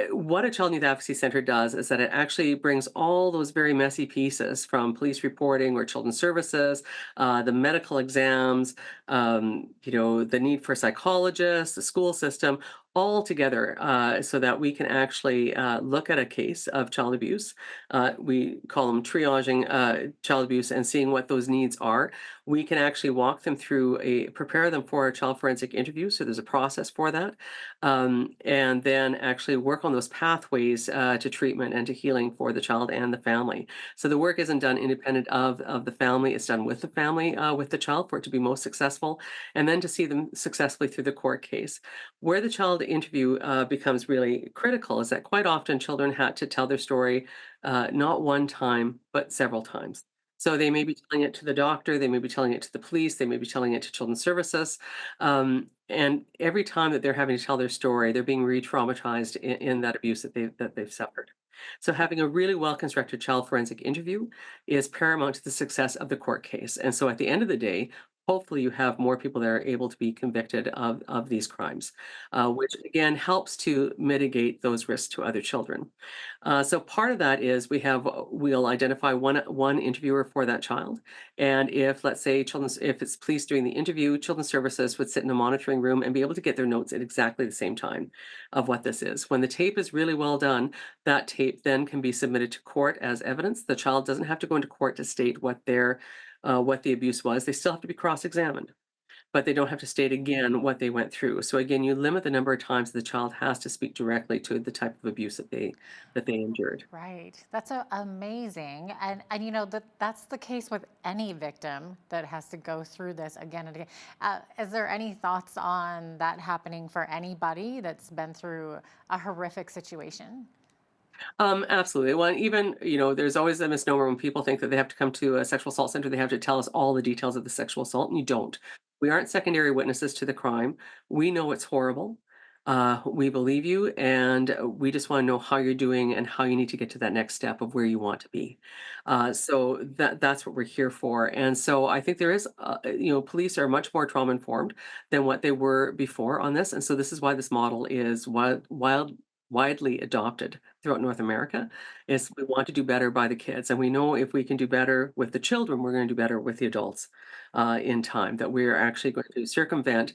what a child and youth advocacy center does is that it actually brings all those very messy pieces from police reporting or children's services, the medical exams, the need for psychologists, the school system, all together so that we can actually look at a case of child abuse. We call them triaging child abuse and seeing what those needs are. We can actually walk them through prepare them for a child forensic interview. So there's a process for that. And then actually work on those pathways to treatment and to healing for the child and the family. So the work isn't done independent of the family. It's done with the family, with the child for it to be most successful, and then to see them successfully through the court case. Where the child interview becomes really critical is that quite often children had to tell their story not one time, but several times. So they may be telling it to the doctor, they may be telling it to the police, they may be telling it to children's services. And every time that they're having to tell their story, they're being re-traumatized in that abuse that they've suffered. So having a really well-constructed child forensic interview is paramount to the success of the court case. And so at the end of the day, hopefully you have more people that are able to be convicted of these crimes, which again helps to mitigate those risks to other children. So part of that is we'll identify one interviewer for that child, and if let's say if it's police doing the interview, children's services would sit in a monitoring room and be able to get their notes at exactly the same time of what this is. When the tape is really well done, that tape then can be submitted to court as evidence. The child doesn't have to go into court to state what the abuse was. They still have to be cross-examined, but they don't have to state again what they went through. So again, you limit the number of times the child has to speak directly to the type of abuse that they endured. Right. That's amazing. And that's the case with any victim that has to go through this again and again. Is there any thoughts on that happening for anybody that's been through a horrific situation? Absolutely. Well, even, there's always a misnomer when people think that they have to come to a sexual assault center, they have to tell us all the details of the sexual assault, and you don't. We aren't secondary witnesses to the crime. We know it's horrible. We believe you, and we just want to know how you're doing and how you need to get to that next step of where you want to be. So that's what we're here for. And so I think there is, police are much more trauma informed than what they were before on this. And so this is why this model is widely adopted throughout North America. Is we want to do better by the kids, and we know if we can do better with the children, we're going to do better with the adults in time. That we're actually going to circumvent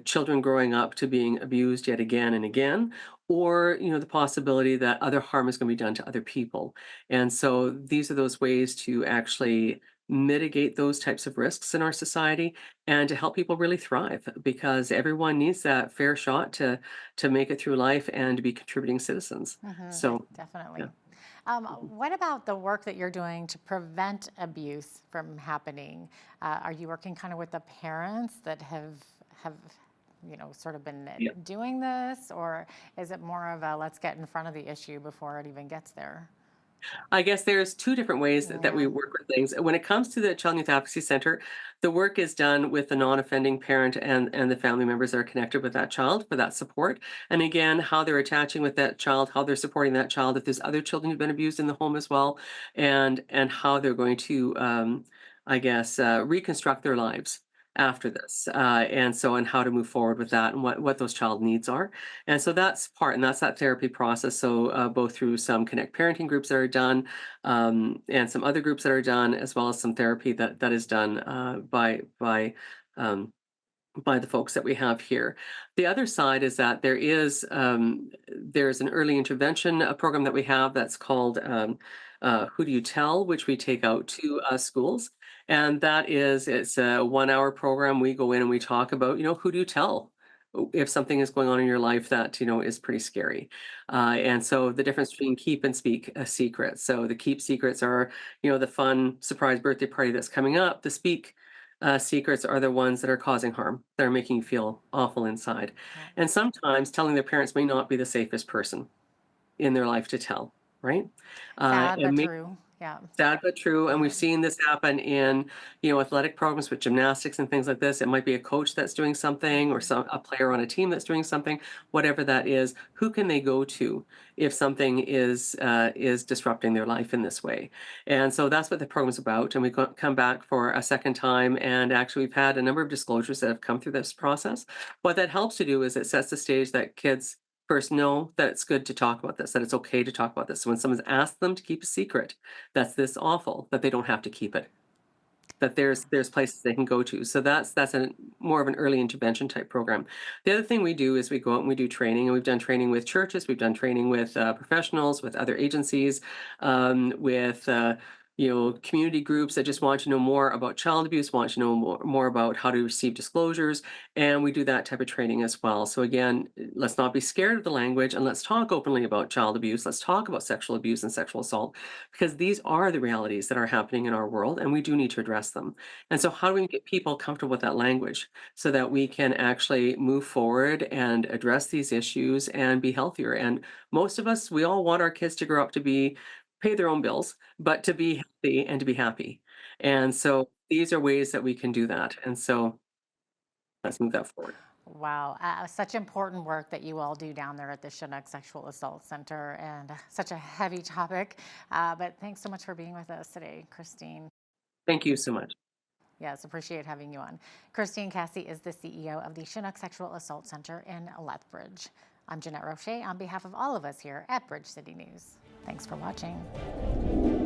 children growing up to being abused yet again and again, or the possibility that other harm is going to be done to other people. And so these are those ways to actually mitigate those types of risks in our society and to help people really thrive, because everyone needs that fair shot to make it through life and to be contributing citizens. So Definitely. yeah. What about the work that you're doing to prevent abuse from happening? Are you working kind of with the parents that have sort of been doing this, or is it more of a let's get in front of the issue before it even gets there? I guess there's 2 different ways that we work with things. When it comes to the Child and Youth Advocacy Center, the work is done with the non-offending parent and the family members that are connected with that child for that support. And again, how they're attaching with that child, how they're supporting that child, if there's other children who've been abused in the home as well, and how they're going to, reconstruct their lives after this, and how to move forward with that and what those child needs are. And so that's that therapy process. So both through some Connect parenting groups that are done, and some other groups that are done, as well as some therapy that is done by the folks that we have here. The other side is that there's an early intervention program that we have that's called Who Do You Tell, which we take out to schools. And it's a 1-hour program. We go in and we talk about, who do you tell if something is going on in your life that, is pretty scary. And so the difference between keep and speak a secret. So the keep secrets are, the fun surprise birthday party that's coming up. The speak secrets are the ones that are causing harm, that are making you feel awful inside. And sometimes telling their parents may not be the safest person in their life to tell, right? Sad but And true. Yeah. Sad but true, and we've seen this happen in, athletic programs with gymnastics and things like this. It might be a coach that's doing something, or a player on a team that's doing something, whatever that is. Who can they go to if something is disrupting their life in this way? And so that's what the program's about. And we come back for a second time, and actually we've had a number of disclosures that have come through this process. What that helps to do is it sets the stage that kids first know that it's good to talk about this, that it's okay to talk about this. So when someone's asked them to keep a secret that's this awful, that they don't have to keep it, that there's places they can go to. So that's a more of an early intervention type program. The other thing we do is we go out and we do training, and we've done training with churches, we've done training with professionals, with other agencies, with community groups that just want to know more about child abuse, want to know more about how to receive disclosures, and we do that type of training as well. So again, let's not be scared of the language, and let's talk openly about child abuse. Let's talk about sexual abuse and sexual assault, because these are the realities that are happening in our world, and we do need to address them. And so how do we get people comfortable with that language so that we can actually move forward and address these issues and be healthier? And most of us, we all want our kids to grow up to pay their own bills, but to be healthy and to be happy. And so these are ways that we can do that. And so let's move that forward. Wow, such important work that you all do down there at the Chinook Sexual Assault Center, and such a heavy topic. But thanks so much for being with us today, Christine. Thank you so much. Yes, appreciate having you on. Christine Cassie is the CEO of the Chinook Sexual Assault Center in Lethbridge. I'm Jeanette Roche on behalf of all of us here at Bridge City News. Thanks for watching.